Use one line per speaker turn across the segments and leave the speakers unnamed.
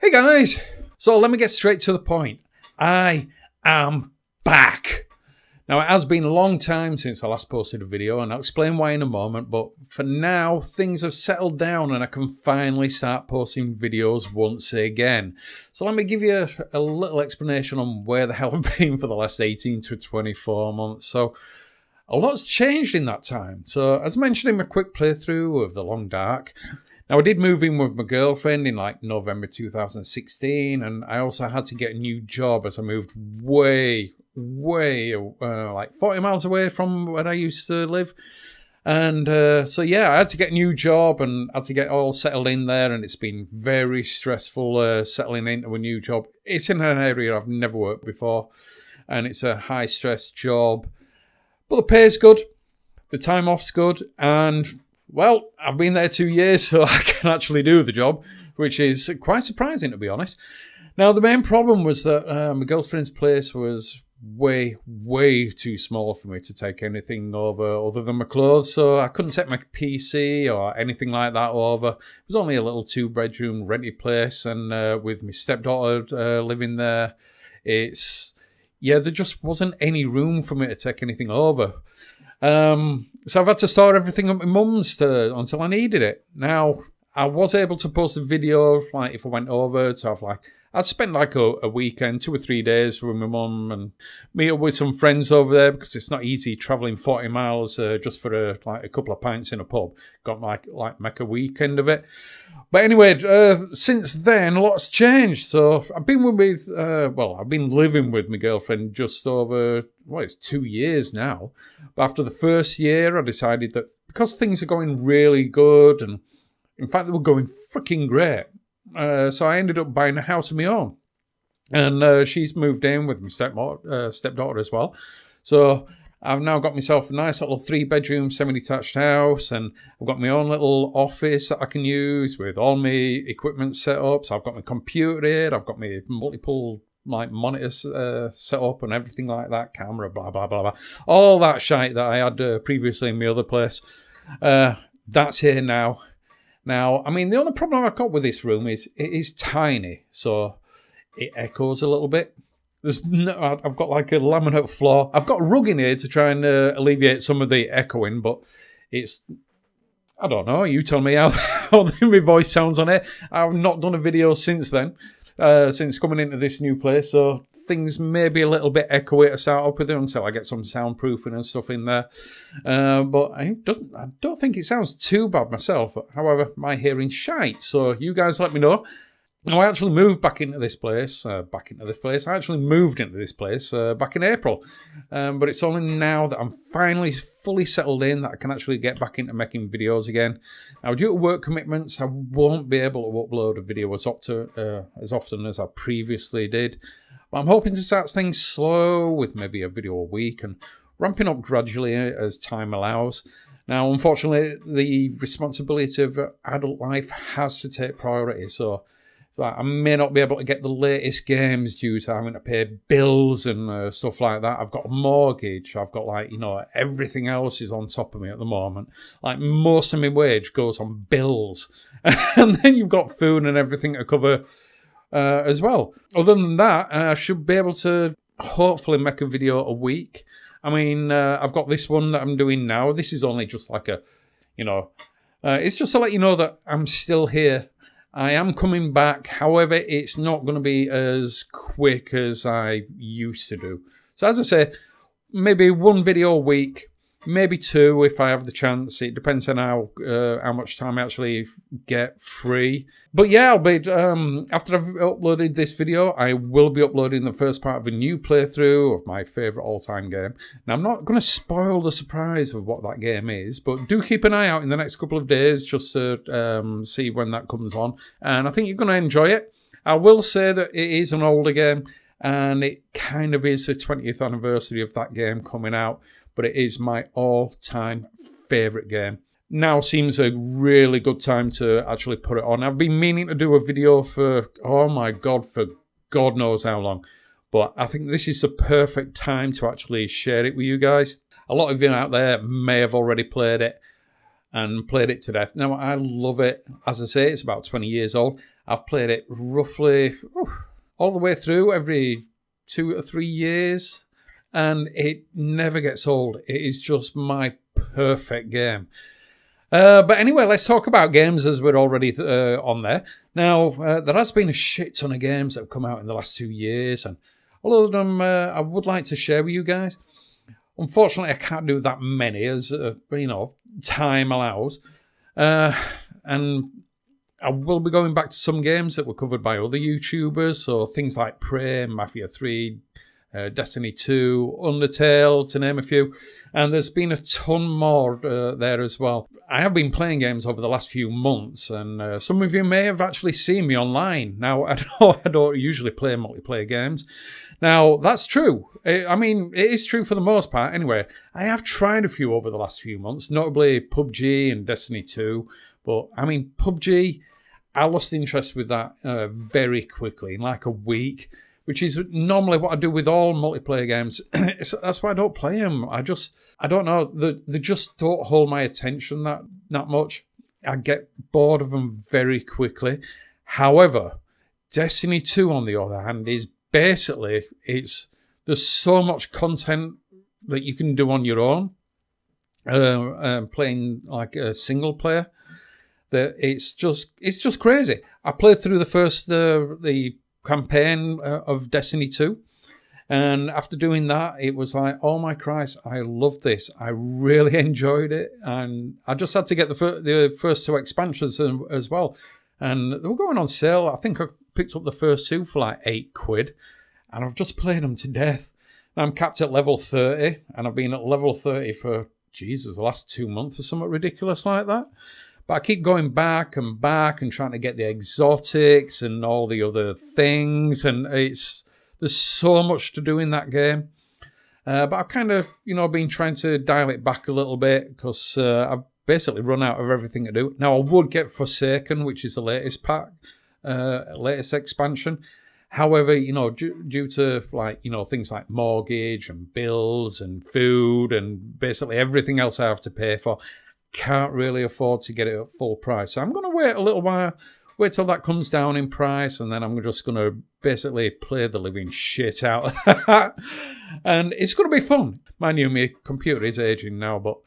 Hey guys! So let me get straight to the point. I am back. Now it has been a long time since I last posted a video and I'll explain why in a moment, but for now things have settled down and I can finally start posting videos once again. So let me give you a little explanation on where the hell I've been for the last 18 to 24 months. So a lot's changed in that time. So as mentioned in my quick playthrough of The Long Dark, now I did move in with my girlfriend in like November 2016, and I also had to get a new job as I moved way like 40 miles away from where I used to live. And so yeah, I had to get a new job and had to get all settled in there, and it's been very stressful settling into a new job. It's in an area I've never worked before, and it's a high stress job, but the pay's good, the time off's good, and well, I've been there 2 years, so I can actually do the job, which is quite surprising, to be honest. Now, the main problem was that my girlfriend's place was way too small for me to take anything over other than my clothes, so I couldn't take my PC or anything like that over. It was only a little 2-bedroom rented place, and with my stepdaughter living there, there just wasn't any room for me to take anything over. So I've had to store everything at my mum's until I needed it. Now, I was able to post a video, like if I went over to have I'd spend like a weekend, 2 or 3 days with my mum and meet up with some friends over there, because it's not easy travelling 40 miles just for a couple of pints in a pub. Got like make a weekend of it. But anyway, since then, a lot's changed. So I've been I've been living with my girlfriend just over, it's 2 years now. But after the first year, I decided that because things are going really good, and in fact, they were going freaking great. So I ended up buying a house of my own. And she's moved in with my stepdaughter as well. So I've now got myself a nice little 3-bedroom semi-detached house, and I've got my own little office that I can use with all my equipment set up. So I've got my computer here, I've got my multiple monitors set up and everything like that, camera, blah, blah, blah, blah. All that shite that I had previously in my other place, that's here now. Now, I mean, the only problem I've got with this room is it is tiny, so it echoes a little bit. I've got like a laminate floor. I've got a rug in here to try and alleviate some of the echoing, but I don't know. You tell me how my voice sounds on it. I've not done a video since then, since coming into this new place, so things may be a little bit echoey to start up with it until I get some soundproofing and stuff in there. But I don't think it sounds too bad myself. However, my hearing's shite, so you guys let me know. Now, I actually moved back into this place. I actually moved into this place back in April. But it's only now that I'm finally fully settled in that I can actually get back into making videos again. Now, due to work commitments, I won't be able to upload a video as often as I previously did. But I'm hoping to start things slow with maybe a video a week and ramping up gradually as time allows. Now, unfortunately, the responsibility of adult life has to take priority, so I may not be able to get the latest games due to having to pay bills and stuff like that. I've got a mortgage. I've got everything else is on top of me at the moment. Like most of my wage goes on bills. And then you've got food and everything to cover as well. Other than that, I should be able to hopefully make a video a week. I mean, I've got this one that I'm doing now. This is only just like it's just to let you know that I'm still here. I am coming back. However, it's not going to be as quick as I used to do. So as I say, maybe 1 video a week, maybe 2 if I have the chance. It depends on how much time I actually get free. But yeah, after I've uploaded this video, I will be uploading the first part of a new playthrough of my favourite all-time game. Now, I'm not going to spoil the surprise of what that game is, but do keep an eye out in the next couple of days just to see when that comes on. And I think you're going to enjoy it. I will say that it is an older game, and it kind of is the 20th anniversary of that game coming out. But it is my all-time favourite game. Now seems a really good time to actually put it on. I've been meaning to do a video for God knows how long. But I think this is the perfect time to actually share it with you guys. A lot of you out there may have already played it and played it to death. Now, I love it. As I say, it's about 20 years old. I've played it roughly all the way through every 2 or 3 years, and it never gets old. It is just my perfect game. But anyway, let's talk about games as we're already on there. Now, there has been a shit ton of games that have come out in the last 2 years, and all of them I would like to share with you guys. Unfortunately, I can't do that many as, time allows. And I will be going back to some games that were covered by other YouTubers, so things like Prey, Mafia 3, Destiny 2, Undertale, to name a few. And there's been a ton more there as well. I have been playing games over the last few months, and some of you may have actually seen me online. Now, I know I don't usually play multiplayer games. Now, that's true. I mean, it is true for the most part. Anyway, I have tried a few over the last few months, notably PUBG and Destiny 2. But, I mean, PUBG, I lost interest with that very quickly, in like a week, which is normally what I do with all multiplayer games. That's why I don't play them. I don't know. They just don't hold my attention that much. I get bored of them very quickly. However, Destiny 2, on the other hand, is basically, there's so much content that you can do on your own, playing like a single player, that it's just crazy. I played through the campaign of Destiny 2, and after doing that, it was like, oh my Christ, I love this. I really enjoyed it, and I just had to get the first 2 expansions as well, and they were going on sale. I think I picked up the first 2 for like £8, and I've just played them to death. I'm capped at level 30, and I've been at level 30 for, the last 2 months or something ridiculous like that. But I keep going back and trying to get the exotics and all the other things, and there's so much to do in that game. But I've kind of, been trying to dial it back a little bit because I've basically run out of everything to do. Now, I would get Forsaken, which is the latest pack, latest expansion. However, due to things like mortgage and bills and food and basically everything else I have to pay for, can't really afford to get it at full price. So I'm going to wait a little while, wait till that comes down in price, and then I'm just going to basically play the living shit out of that. And it's going to be fun. Mind you, my computer is aging now, but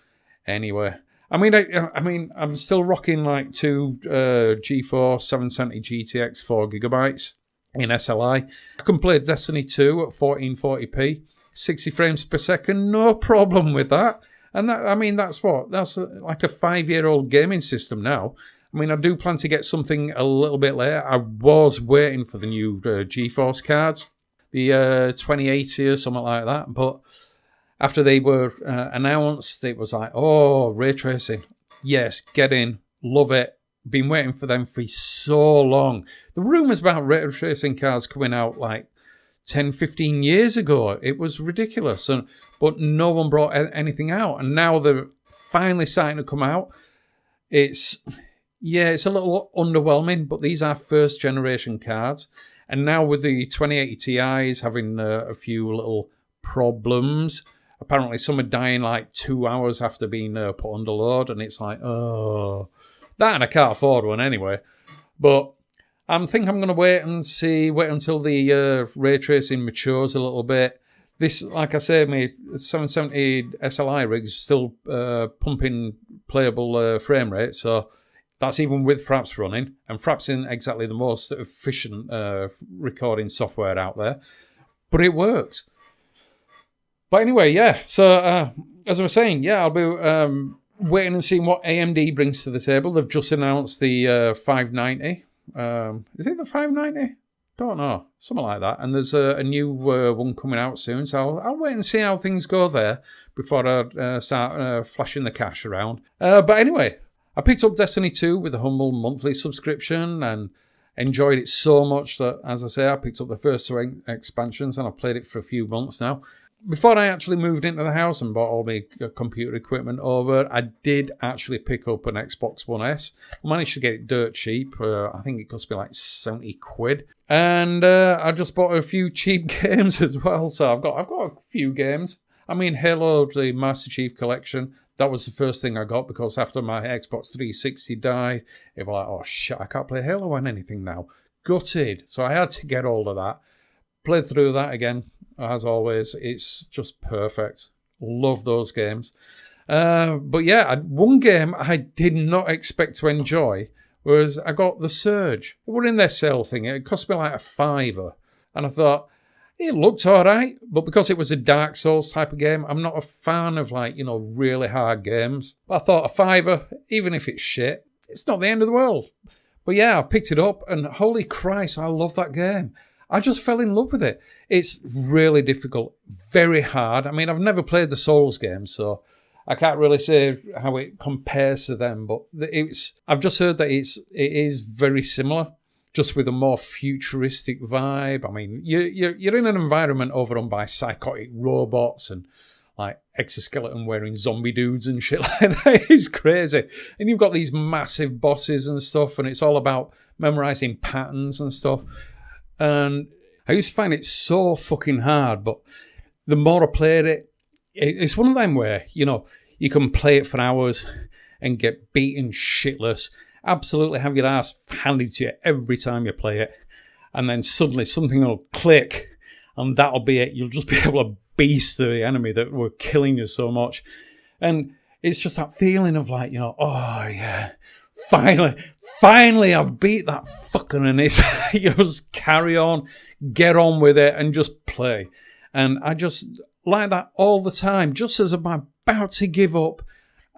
anyway. I mean, I'm still rocking like 2 GeForce 770 GTX 4GB in SLI. I can play Destiny 2 at 1440p, 60 frames per second, no problem with that. And that's like a 5-year-old gaming system now. I mean, I do plan to get something a little bit later. I was waiting for the new GeForce cards, the 2080 or something like that. But after they were announced, it was like, oh, ray tracing. Yes, get in, love it. Been waiting for them for so long. The rumours about ray tracing cards coming out like 10, 15 years ago, it was ridiculous. But no one brought anything out. And now they're finally starting to come out. It's a little underwhelming, but these are first generation cards. And now with the 2080 Ti's having a few little problems, apparently some are dying like 2 hours after being put under load. And it's like, oh, that, and I can't afford one anyway. But I think I'm going to wait until the ray tracing matures a little bit. This, like I say, my 770 SLI rig's still pumping playable frame rate, so that's even with Fraps running. And Fraps isn't exactly the most efficient recording software out there, but it works. But anyway, yeah, so as I was saying, yeah, I'll be waiting and seeing what AMD brings to the table. They've just announced the 590. Is it the 590? Don't know. Something like that. And there's a new one coming out soon. So I'll wait and see how things go there before I start flashing the cash around. But anyway, I picked up Destiny 2 with a humble monthly subscription and enjoyed it so much that, as I say, I picked up the first 2 expansions and I've played it for a few months now. Before I actually moved into the house and bought all my computer equipment over, I did actually pick up an Xbox One S. I managed to get it dirt cheap. I think it cost me like £70. And I just bought a few cheap games as well. So I've got a few games. I mean, Halo, the Master Chief Collection, that was the first thing I got, because after my Xbox 360 died, it was like, oh shit, I can't play Halo on anything now. Gutted. So I had to get hold of that. Played through that again, as always. It's just perfect. Love those games. But yeah, one game I did not expect to enjoy was I got The Surge. It was in their sale thing. It cost me like $5. And I thought, it looked all right, but because it was a Dark Souls type of game, I'm not a fan of really hard games. But I thought $5, even if it's shit, it's not the end of the world. But yeah, I picked it up, and holy Christ, I love that game. I just fell in love with it. It's really difficult, very hard. I mean, I've never played the Souls games, so I can't really say how it compares to them. But I've just heard that it is very similar, just with a more futuristic vibe. I mean, you're in an environment overrun by psychotic robots and like exoskeleton wearing zombie dudes and shit like that. It's crazy. And you've got these massive bosses and stuff, and it's all about memorizing patterns and stuff. And I used to find it so fucking hard, but the more I played it, it's one of them where, you can play it for hours and get beaten shitless, absolutely have your ass handed to you every time you play it, and then suddenly something will click, and that'll be it. You'll just be able to beast the enemy that were killing you so much. And it's just that feeling of like, oh yeah, finally I've beat that fucker, and it's you just carry on, get on with it, and just play. And I just like that all the time. Just as I'm about to give up,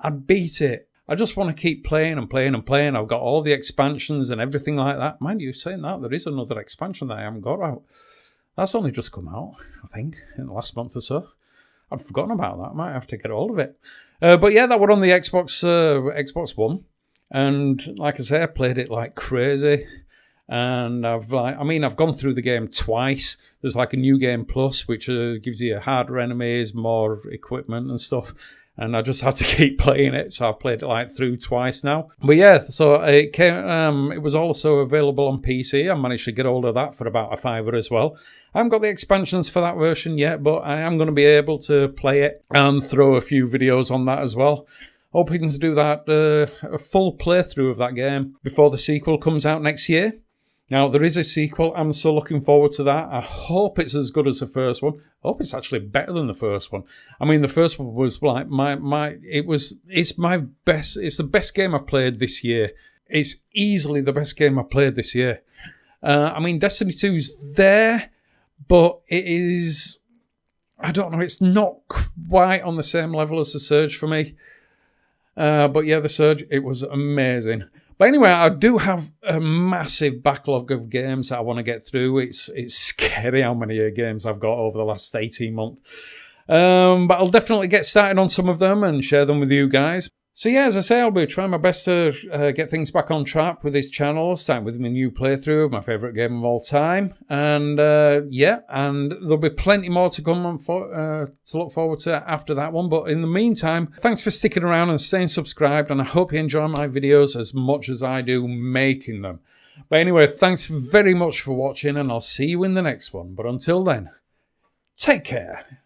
I beat it. I just want to keep playing and playing and playing. I've got all the expansions and everything like that. Mind you, saying that, there is another expansion that I haven't got out. That's only just come out, I think, in the last month or so. I'd forgotten about that. I might have to get hold of it. But yeah, that was on the Xbox One. And like I say, I played it like crazy. And I've gone through the game twice. There's like a new game plus, which gives you harder enemies, more equipment and stuff. And I just had to keep playing it, so I've played it through twice now. But yeah, so it came. It was also available on PC. I managed to get hold of that for about $5 as well. I haven't got the expansions for that version yet, but I am going to be able to play it and throw a few videos on that as well. Hoping to do that, a full playthrough of that game before the sequel comes out next year. Now, there is a sequel. I'm so looking forward to that. I hope it's as good as the first one. I hope it's actually better than the first one. I mean, the first one was like it's my best. It's the best game I've played this year. It's easily the best game I've played this year. I mean, Destiny 2's there, but it is, I don't know, it's not quite on the same level as The Surge for me. But yeah, The Surge, it was amazing. But anyway, I do have a massive backlog of games that I want to get through. It's scary how many games I've got over the last 18 months. But I'll definitely get started on some of them and share them with you guys. So yeah, as I say, I'll be trying my best to get things back on track with this channel, starting with my new playthrough of my favourite game of all time. And yeah, and there'll be plenty more to come on to look forward to after that one. But in the meantime, thanks for sticking around and staying subscribed, and I hope you enjoy my videos as much as I do making them. But anyway, thanks very much for watching, and I'll see you in the next one. But until then, take care.